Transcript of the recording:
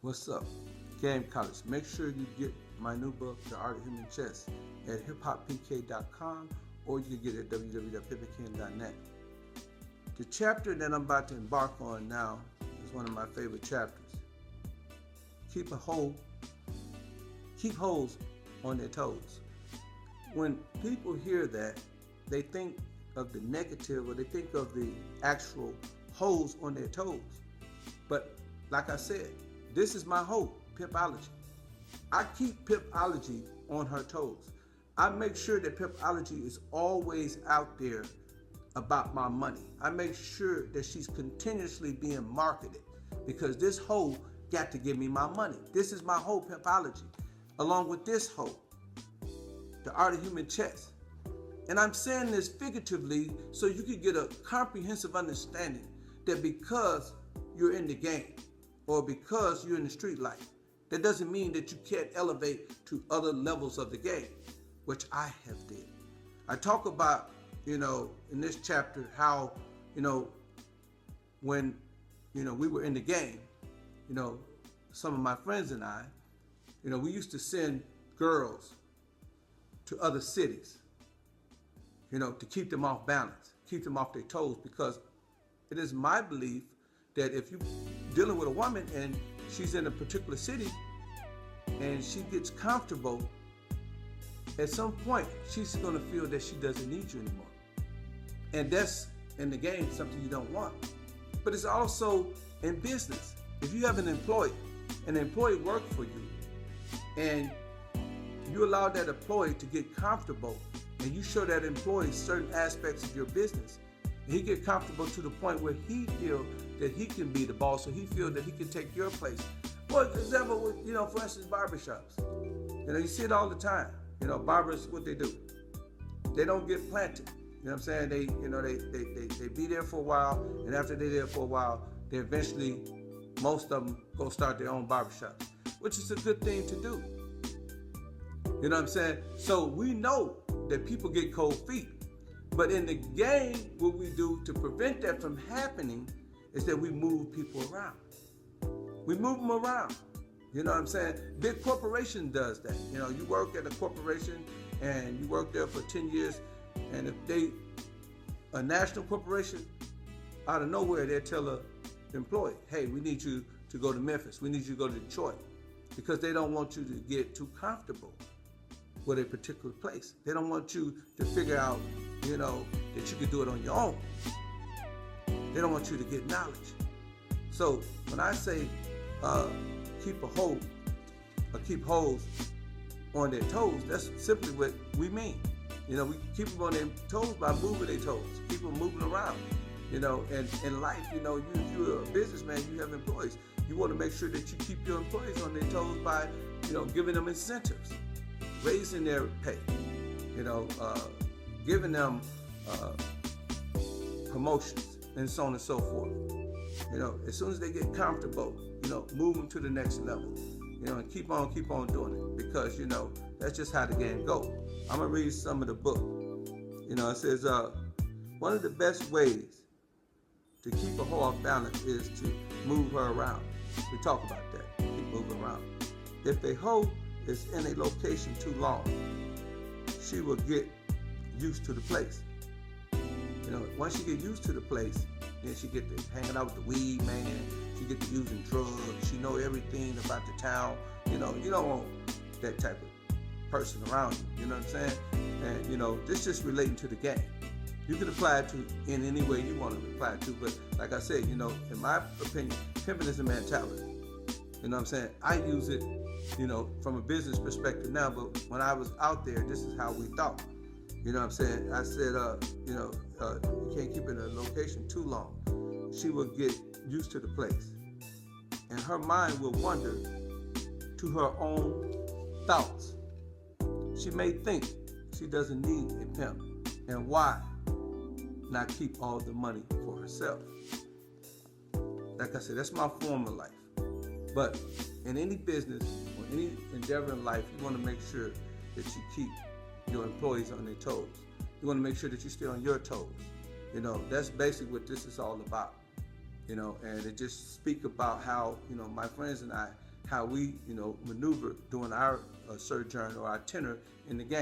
What's up? Game College. Make sure you get my new book, The Art of Human Chess, at hiphopPK.com, or you can get it at www.pimpinken.net. The chapter that I'm about to embark on now is one of my favorite chapters. Keep holes on their toes. When people hear that, they think of the negative, or they think of the actual holes on their toes. But like I said, this is my hope, Pimpology. I keep Pimpology on her toes. I make sure that Pimpology is always out there about my money. I make sure that she's continuously being marketed, because this hoe got to give me my money. This is my whole Pimpology, along with this hoe, The Art of Human Chess. And I'm saying this figuratively so you can get a comprehensive understanding that because you're in the game, or because you're in the street life, that doesn't mean that you can't elevate to other levels of the game, which I have did. I talk about, in this chapter, how, when, we were in the game, some of my friends and I, we used to send girls to other cities, to keep them off balance, keep them off their toes, because it is my belief that if you're dealing with a woman and she's in a particular city and she gets comfortable, at some point she's going to feel that she doesn't need you anymore. And that's, in the game, something you don't want. But it's also in business. If you have an employee works for you, and you allow that employee to get comfortable, and you show that employee certain aspects of your business, and he get comfortable to the point where he feels that he can be the boss, or he feels that he can take your place. For example, for instance, barbershops. You see it all the time. Barbers, what they do, they don't get planted. You know what I'm saying? They be there for a while, and after they're there for a while, they eventually, most of them go start their own barbershops, which is a good thing to do. You know what I'm saying? So we know that people get cold feet. But in the game, what we do to prevent that from happening is that we move people around. We move them around. You know what I'm saying? Big corporation does that. You work at a corporation and you work there for 10 years, and if a national corporation, out of nowhere, they'll tell an employee, hey, we need you to go to Memphis. We need you to go to Detroit, because they don't want you to get too comfortable with a particular place. They don't want you to figure out, that you can do it on your own. They don't want you to get knowledge. So when I say keep holes on their toes, that's simply what we mean. We keep them on their toes by moving their toes, keep them moving around. And in life, you're a businessman, you have employees. You want to make sure that you keep your employees on their toes by, giving them incentives, raising their pay, giving them promotions, and so on and so forth. As soon as they get comfortable, move them to the next level, and keep on doing it, because, that's just how the game goes. I'm going to read some of the book. It says, one of the best ways to keep a hoe off balance is to move her around. We talk about that, keep moving around. If a hoe is in a location too long, she will get used to the place. Once she get used to the place, then she get to hanging out with the weed man. She get to using drugs. She know everything about the town. You don't want that type of person around you. You know what I'm saying? And this just relating to the game. You can apply it to in any way you want to apply it to. But like I said, in my opinion, pimping is a mentality. You know what I'm saying? I use it, from a business perspective now. But when I was out there, this is how we thought. You know what I'm saying? I said, you can't keep it in a location too long. She will get used to the place, and her mind will wander to her own thoughts. She may think she doesn't need a pimp, and why not keep all the money for herself? Like I said, that's my form of life. But in any business or any endeavor in life, you want to make sure that you keep your employees on their toes. You want to make sure that you stay on your toes. That's basically what this is all about. And it just speak about how, my friends and I how we, maneuver during our sojourn or our tenure in the game.